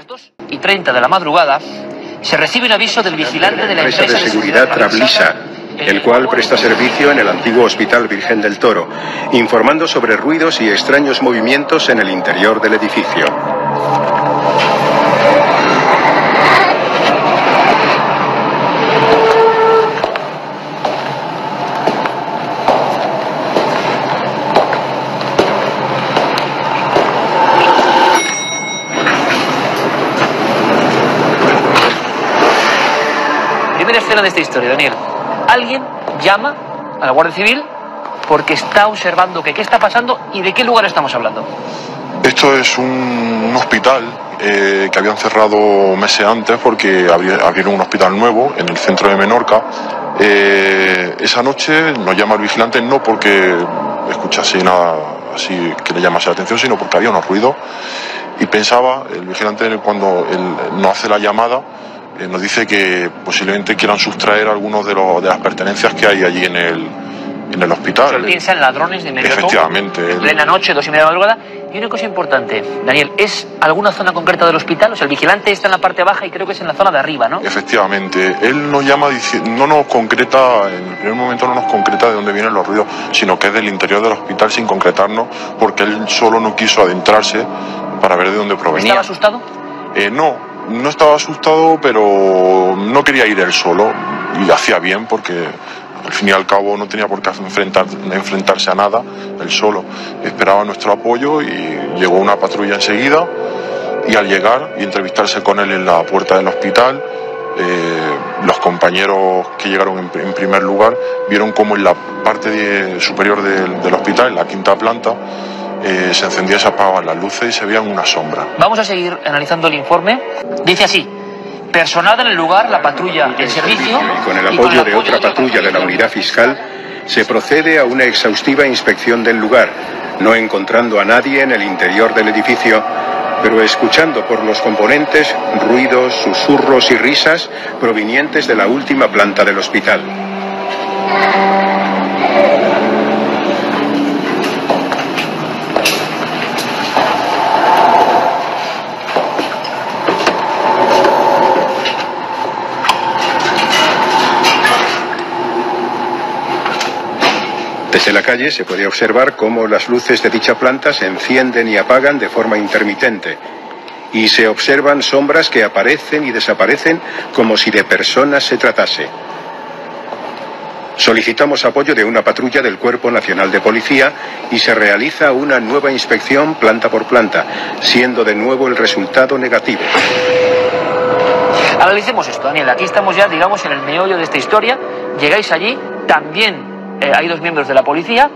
2:30 de la madrugada se recibe un aviso del vigilante de la empresa de seguridad Trablisa, el cual presta servicio en el antiguo Hospital Virgen del Toro, informando sobre ruidos y extraños movimientos en el interior del edificio. Primera escena de esta historia, Daniel. Alguien llama a la Guardia Civil porque está observando qué está pasando y de qué lugar estamos hablando. Esto es un hospital que habían cerrado meses antes porque abrieron un hospital nuevo en el centro de Menorca. Esa noche nos llama el vigilante no porque escuchase nada así que le llamase la atención, sino porque había unos ruidos y pensaba, el vigilante cuando él nos hace la llamada, nos dice que posiblemente quieran sustraer algunos de las pertenencias que hay allí en el hospital. Él piensa en ladrones de medio Efectivamente. En plena noche, 2:30 de la madrugada. Y una cosa importante, Daniel, ¿es alguna zona concreta del hospital? O sea, el vigilante está en la parte baja y creo que es en la zona de arriba, ¿no? Efectivamente. Él nos llama, no nos concreta, en el primer momento no nos concreta de dónde vienen los ruidos, sino que es del interior del hospital sin concretarnos, porque él solo no quiso adentrarse para ver de dónde provenía. ¿Estaba asustado? No estaba asustado, pero no quería ir él solo y hacía bien porque al fin y al cabo no tenía por qué enfrentarse a nada él solo. Esperaba nuestro apoyo y llegó una patrulla enseguida y al llegar y entrevistarse con él en la puerta del hospital, los compañeros que llegaron en primer lugar vieron como en la parte superior del hospital, en la quinta planta, se encendía y se apagaban las luces y se veían una sombra. Vamos a seguir analizando el informe. Dice así: personada en el lugar la patrulla en servicio y con el apoyo de otra patrulla de la unidad fiscal se procede a una exhaustiva inspección del lugar, no encontrando a nadie en el interior del edificio, pero escuchando por los componentes ruidos, susurros y risas provenientes de la última planta del hospital. Desde la calle se puede observar cómo las luces de dicha planta se encienden y apagan de forma intermitente, y se observan sombras que aparecen y desaparecen como si de personas se tratase. Solicitamos apoyo de una patrulla del Cuerpo Nacional de Policía y se realiza una nueva inspección planta por planta, siendo de nuevo el resultado negativo. Analicemos esto, Daniel. Aquí estamos ya, digamos, en el meollo de esta historia. Llegáis allí, también hay 2 miembros de la policía.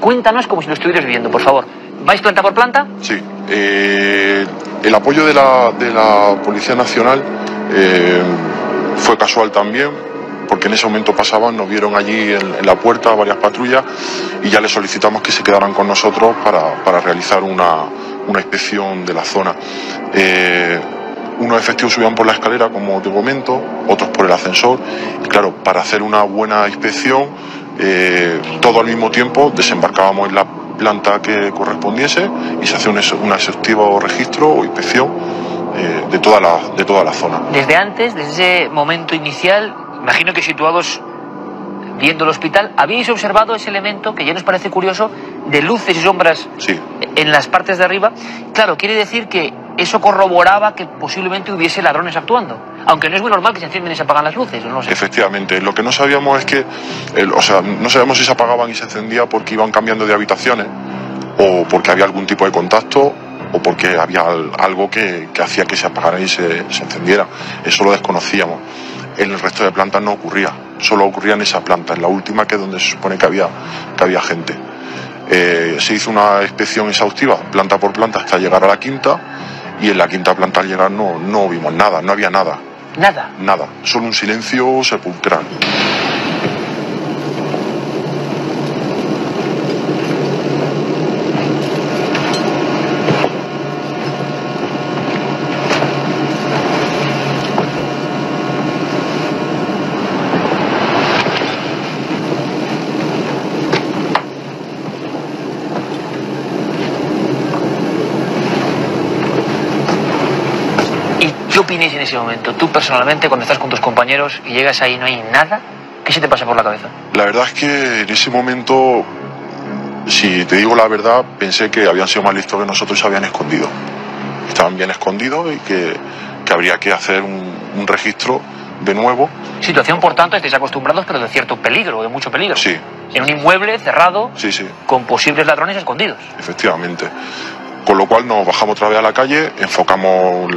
Cuéntanos como si lo estuvieras viendo, por favor. ¿Vais planta por planta? Sí. El apoyo de la Policía Nacional fue casual también, porque en ese momento pasaban, nos vieron allí en la puerta varias patrullas y ya les solicitamos que se quedaran con nosotros para realizar una inspección de la zona. Unos efectivos subían por la escalera, como te comento, otros por el ascensor, y claro, para hacer una buena inspección, todo al mismo tiempo desembarcábamos en la planta que correspondiese y se hacía un exhaustivo registro o inspección de toda la zona. Desde antes, desde ese momento inicial, imagino que situados viendo el hospital, ¿habíais observado ese elemento que ya nos parece curioso de luces y sombras? Sí. En las partes de arriba? Claro, quiere decir que eso corroboraba que posiblemente hubiese ladrones actuando, aunque no es muy normal que se encienden y se apagan las luces, no sé. Efectivamente, lo que no sabíamos es que, no sabíamos si se apagaban y se encendía porque iban cambiando de habitaciones, o porque había algún tipo de contacto, o porque había algo que hacía que se apagara y se encendiera. Eso lo desconocíamos. En el resto de plantas no ocurría, solo ocurría en esa planta, en la última, que es donde se supone que había gente. Se hizo una inspección exhaustiva, planta por planta, hasta llegar a la quinta, y en la quinta planta al llegar no vimos nada, no había nada. ¿Nada? Nada, solo un silencio sepulcral. opináis en ese momento? Tú personalmente, cuando estás con tus compañeros y llegas ahí y no hay nada, ¿qué se te pasa por la cabeza? La verdad es que en ese momento, si te digo la verdad, pensé que habían sido más listos que nosotros y se habían escondido. Estaban bien escondidos y que habría que hacer un registro de nuevo. Situación, por tanto, estáis acostumbrados, pero de cierto peligro, de mucho peligro. Sí. En un inmueble cerrado, Sí, sí, con posibles ladrones escondidos. efectivamente. Con lo cual nos bajamos otra vez a la calle, enfocamos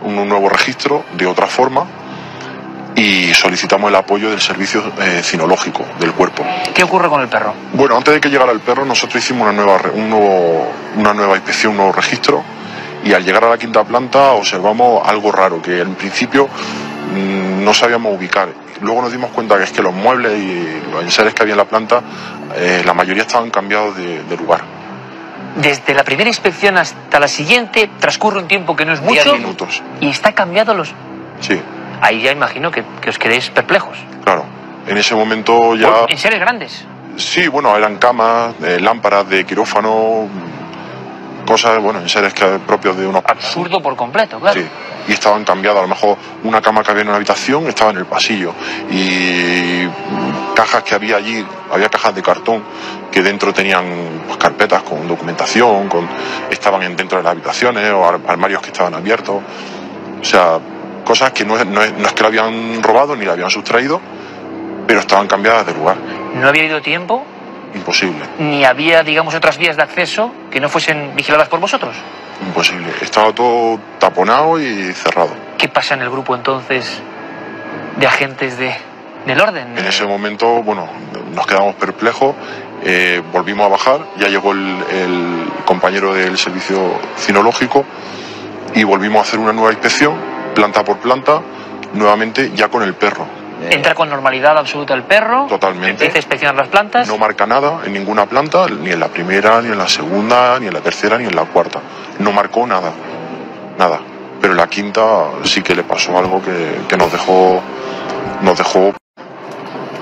un nuevo registro de otra forma y solicitamos el apoyo del servicio cinológico del cuerpo. ¿Qué ocurre con el perro? Bueno, antes de que llegara el perro, nosotros hicimos una nueva inspección, un nuevo registro, y al llegar a la quinta planta observamos algo raro, que en principio no sabíamos ubicar. Luego nos dimos cuenta que es que los muebles y los enseres que había en la planta, la mayoría estaban cambiados de lugar. Desde la primera inspección hasta la siguiente transcurre un tiempo que no es mucho. 10 minutos. Y está cambiado los... Sí, Ahí ya imagino que os quedéis perplejos. claro. En ese momento ya... En seres grandes. Sí, bueno, eran camas, lámparas de quirófano, cosas, bueno, enseres propios de unos... Absurdo por completo, claro. Sí, y estaban cambiadas. A lo mejor una cama que había en una habitación estaba en el pasillo. Y cajas que había allí, había cajas de cartón que dentro tenían pues, carpetas con documentación, estaban dentro de las habitaciones o armarios que estaban abiertos. O sea, cosas que no es que la habían robado ni la habían sustraído, pero estaban cambiadas de lugar. No había ido tiempo, Imposible, ni había, digamos, otras vías de acceso que no fuesen vigiladas por vosotros. imposible. Estaba todo taponado y cerrado. ¿Qué pasa en el grupo entonces de agentes del orden? En ese momento, bueno, nos quedamos perplejos, volvimos a bajar, ya llegó el compañero del servicio cinológico y volvimos a hacer una nueva inspección, planta por planta, nuevamente ya con el perro. Entra con normalidad absoluta el perro. Totalmente. Empieza a inspeccionar las plantas. No marca nada en ninguna planta, ni en la primera, ni en la segunda, ni en la tercera, ni en la cuarta. No marcó nada, nada. Pero en la quinta sí que le pasó algo que nos dejó...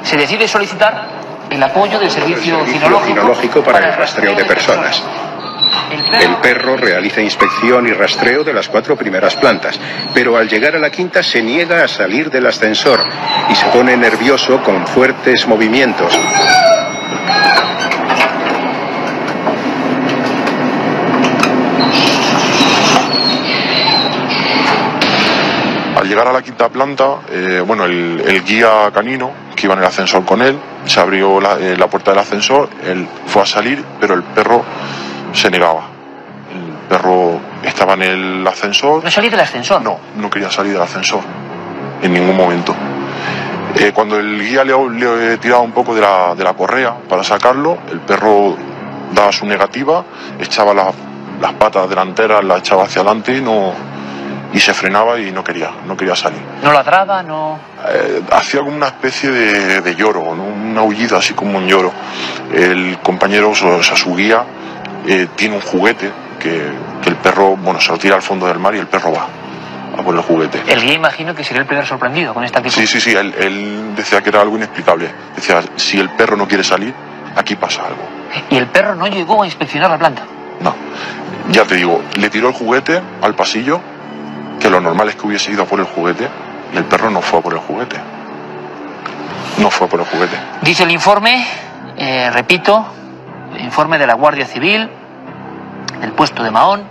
Se decide solicitar el apoyo del servicio cinológico para el rastreo de personas. El perro realiza inspección y rastreo de las 4 primeras plantas, pero al llegar a la quinta se niega a salir del ascensor y se pone nervioso con fuertes movimientos. Al llegar a la quinta planta, bueno, el guía canino que iba en el ascensor con él, se abrió la puerta del ascensor, él fue a salir, pero el perro se negaba. El perro estaba en el ascensor. ¿No salí del ascensor? No quería salir del ascensor en ningún momento. Cuando el guía le tiraba un poco de la correa para sacarlo, el perro daba su negativa, echaba las patas delanteras, las echaba hacia adelante y se frenaba y no quería salir. ¿No ladraba? No... Hacía como una especie de lloro, ¿no? Un aullido así como un lloro. El compañero, o sea, su guía, tiene un juguete que el perro, bueno, se lo tira al fondo del mar y el perro va a por el juguete. El guía imagino que sería el primer sorprendido con esta actitud. Sí, él decía que era algo inexplicable. Decía, si el perro no quiere salir, aquí pasa algo. ¿Y el perro no llegó a inspeccionar la planta? No, ya te digo, le tiró el juguete al pasillo, que lo normal es que hubiese ido a por el juguete, y el perro no fue a por el juguete. No fue a por el juguete. Dice el informe, repito, el informe de la Guardia Civil, del puesto de Mahón,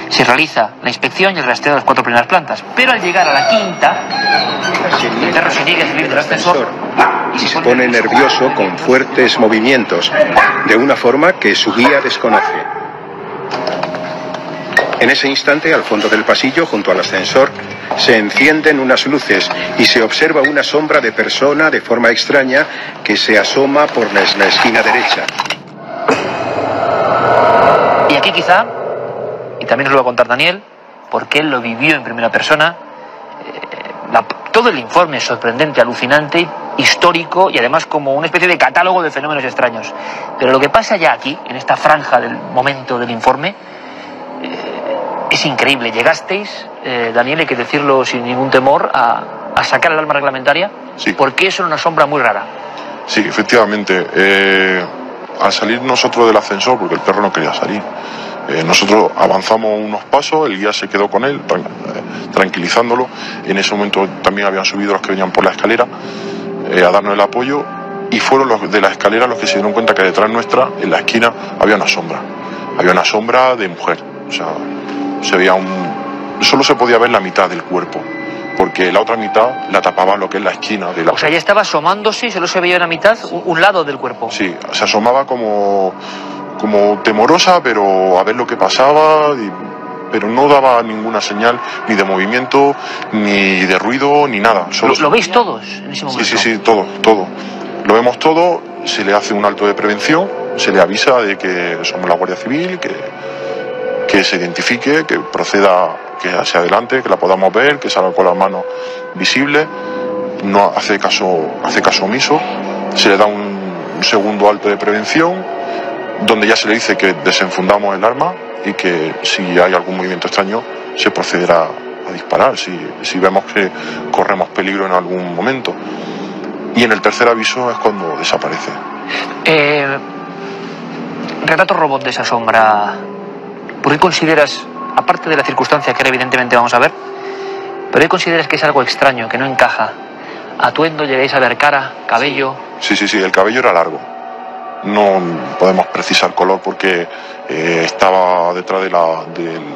se realiza la inspección y el rastreo de las 4 primeras plantas, pero al llegar a la quinta, el perro se niega a salir del ascensor y se pone nervioso con fuertes movimientos, de una forma que su guía desconoce. En ese instante, al fondo del pasillo, junto al ascensor, se encienden unas luces y se observa una sombra de persona de forma extraña que se asoma por la esquina derecha. Y aquí quizá, y también os lo va a contar Daniel, porque él lo vivió en primera persona, todo el informe es sorprendente, alucinante, histórico y además como una especie de catálogo de fenómenos extraños. Pero lo que pasa ya aquí, en esta franja del momento del informe, es increíble. Llegasteis, Daniel, hay que decirlo sin ningún temor, a sacar el arma reglamentaria, Sí. Porque eso era una sombra muy rara. Sí, efectivamente. Al salir nosotros del ascensor, porque el perro no quería salir, Nosotros avanzamos unos pasos, el guía se quedó con él, tranquilizándolo. En ese momento también habían subido los que venían por la escalera a darnos el apoyo, y fueron los de la escalera los que se dieron cuenta que detrás nuestra, en la esquina, había una sombra de mujer. O sea, se veía solo se podía ver la mitad del cuerpo, porque la otra mitad la tapaba lo que es la esquina de la... O sea, ya estaba asomándose y solo se veía la mitad, un lado del cuerpo. Sí, se asomaba como temorosa, pero a ver lo que pasaba, pero no daba ninguna señal ni de movimiento, ni de ruido, ni nada. ¿Lo veis todos en ese momento? Sí, todo. Lo vemos todo, se le hace un alto de prevención, se le avisa de que somos la Guardia Civil, que se identifique, que proceda, que hacia adelante, que la podamos ver, que salga con las manos visibles. No hace caso omiso, se le da un segundo alto de prevención, donde ya se le dice que desenfundamos el arma y que si hay algún movimiento extraño se procederá a disparar si vemos que corremos peligro en algún momento. Y en el tercer aviso es cuando desaparece. Retrato robot de esa sombra, ¿por qué consideras, aparte de la circunstancia que ahora evidentemente vamos a ver, ¿por qué consideras que es algo extraño, que no encaja? ¿Atuendo, llegáis a ver cara, cabello? Sí, el cabello era largo. No podemos precisar color porque estaba detrás de la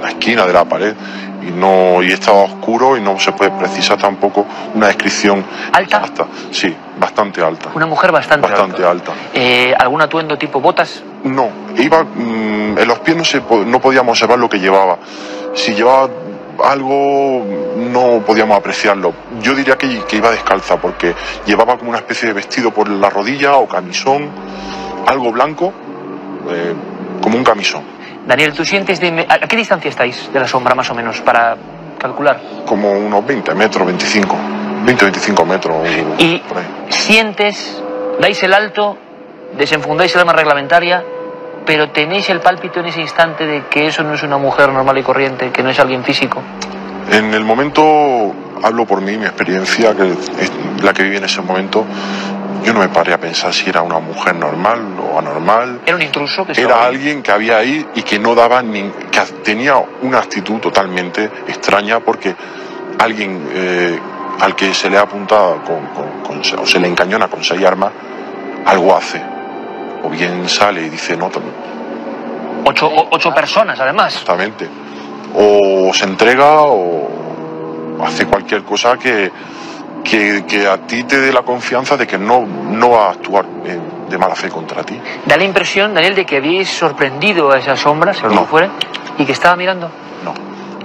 esquina de la pared y estaba oscuro, y no se puede precisar tampoco una descripción. ¿Alta? Sí, bastante alta. Una mujer bastante alta. ¿Algún atuendo tipo botas? No, en los pies no podíamos observar lo que llevaba. Si llevaba algo no podíamos apreciarlo. Yo diría que iba descalza, porque llevaba como una especie de vestido por la rodilla o camisón, algo blanco, como un camisón. Daniel, ¿tú sientes a qué distancia estáis de la sombra más o menos para calcular? Como unos 20 metros, 25 metros. ¿Y por ahí sientes, dais el alto, desenfundáis el arma reglamentaria, pero tenéis el pálpito en ese instante de que eso no es una mujer normal y corriente, que no es alguien físico? En el momento, hablo por mí, mi experiencia, que es la que viví en ese momento, yo no me paré a pensar si era una mujer normal o anormal. ¿Era un intruso? Era alguien que había ahí y que no daba que tenía una actitud totalmente extraña, porque alguien al que se le ha apuntado o se le encañona con 6 armas, algo hace. O bien sale y dice no. 8 personas, además. Exactamente. O se entrega o hace cualquier cosa que a ti te dé la confianza de que no va a actuar de mala fe contra ti. Da la impresión, Daniel, de que habíais sorprendido a esa sombra, sea lo que fuera, y que estaba mirando. No,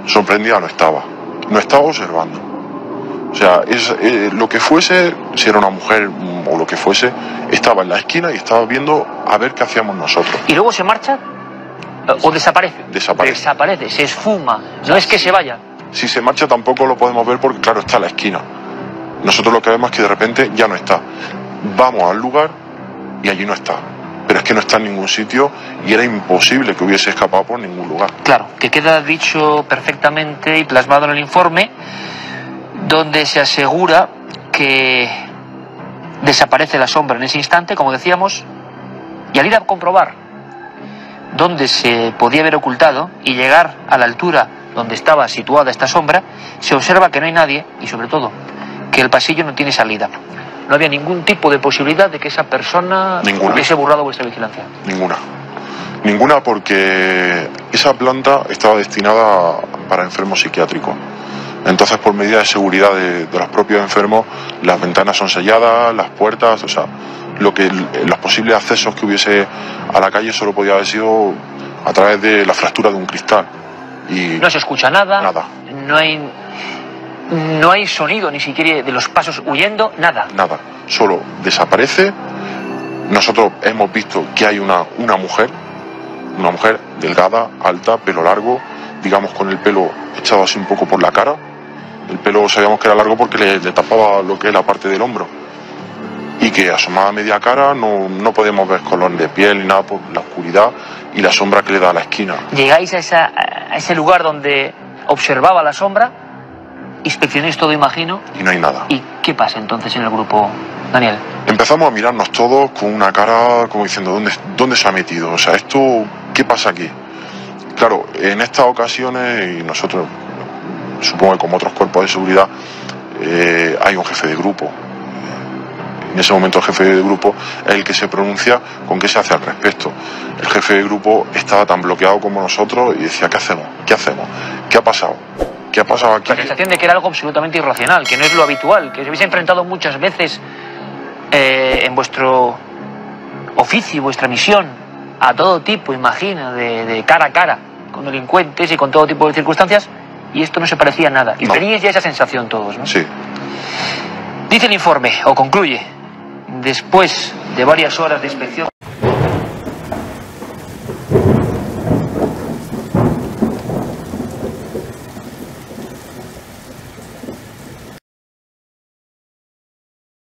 sorprendida no estaba observando. O sea, lo que fuese, si era una mujer o lo que fuese, estaba en la esquina y estaba viendo a ver qué hacíamos nosotros. ¿Y luego se marcha o desaparece? Desaparece, se esfuma, no es que se vaya. Si se marcha tampoco lo podemos ver porque, claro, está en la esquina. Nosotros lo que vemos es que de repente ya no está. Vamos al lugar y allí no está. Pero es que no está en ningún sitio y era imposible que hubiese escapado por ningún lugar. Claro, que queda dicho perfectamente y plasmado en el informe, donde se asegura que desaparece la sombra en ese instante, como decíamos, y al ir a comprobar dónde se podía haber ocultado y llegar a la altura donde estaba situada esta sombra, se observa que no hay nadie y, sobre todo, que el pasillo no tiene salida. No había ningún tipo de posibilidad de que esa persona hubiese burlado vuestra vigilancia. Ninguna, porque esa planta estaba destinada para enfermos psiquiátricos. Entonces, por medida de seguridad de los propios enfermos, las ventanas son selladas, las puertas, o sea, los posibles accesos que hubiese a la calle solo podía haber sido a través de la fractura de un cristal. Y no se escucha nada. Nada. No hay sonido ni siquiera de los pasos huyendo, nada. Nada, solo desaparece. Nosotros hemos visto que hay una mujer delgada, alta, pelo largo, digamos con el pelo echado así un poco por la cara. El pelo sabíamos que era largo porque le tapaba lo que es la parte del hombro. Y que asomaba media cara, no podemos ver color de piel ni nada por la oscuridad y la sombra que le da a la esquina. Llegáis a ese lugar donde observaba la sombra, inspeccionáis todo, imagino. Y no hay nada. ¿Y qué pasa entonces en el grupo, Daniel? Empezamos a mirarnos todos con una cara como diciendo, ¿dónde se ha metido? O sea, ¿qué pasa aquí? Claro, en estas ocasiones, y nosotros, supongo que como otros cuerpos de seguridad, hay un jefe de grupo. En ese momento el jefe de grupo es el que se pronuncia con qué se hace al respecto. El jefe de grupo estaba tan bloqueado como nosotros y decía, ¿qué hacemos? ¿Qué hacemos? ¿Qué ha pasado? ¿Qué ha pasado aquí? La sensación de que era algo absolutamente irracional, que no es lo habitual, que os habéis enfrentado muchas veces en vuestro oficio, vuestra misión, a todo tipo, imagina, de cara a cara, con delincuentes y con todo tipo de circunstancias, y esto no se parecía a nada. Y teníais ya esa sensación todos, ¿no? Sí. Dice el informe, o concluye, después de varias horas de inspección...